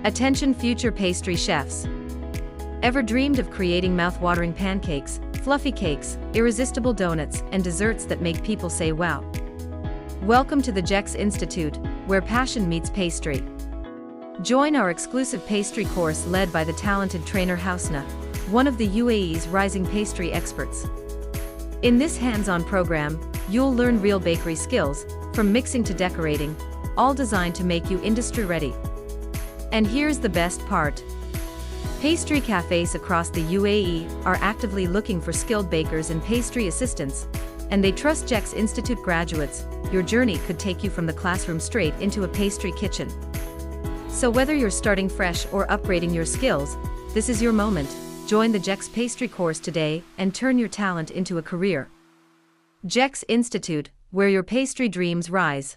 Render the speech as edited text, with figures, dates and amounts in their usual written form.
Attention future pastry chefs. Ever dreamed of creating mouth-watering pancakes, fluffy cakes, irresistible donuts, and desserts that make people say wow? Welcome to the Jex Institute, where passion meets pastry. Join our exclusive pastry course led by the talented trainer Housna, one of the UAE's rising pastry experts. In this hands-on program, you'll learn real bakery skills, from mixing to decorating, all designed to make you industry-ready. And here's the best part. Pastry cafes across the UAE are actively looking for skilled bakers and pastry assistants, and they trust Jex Institute graduates. Your journey could take you from the classroom straight into a pastry kitchen. So whether you're starting fresh or upgrading your skills, this is your moment. Join the Jex Pastry course today and turn your talent into a career. Jex Institute, where your pastry dreams rise.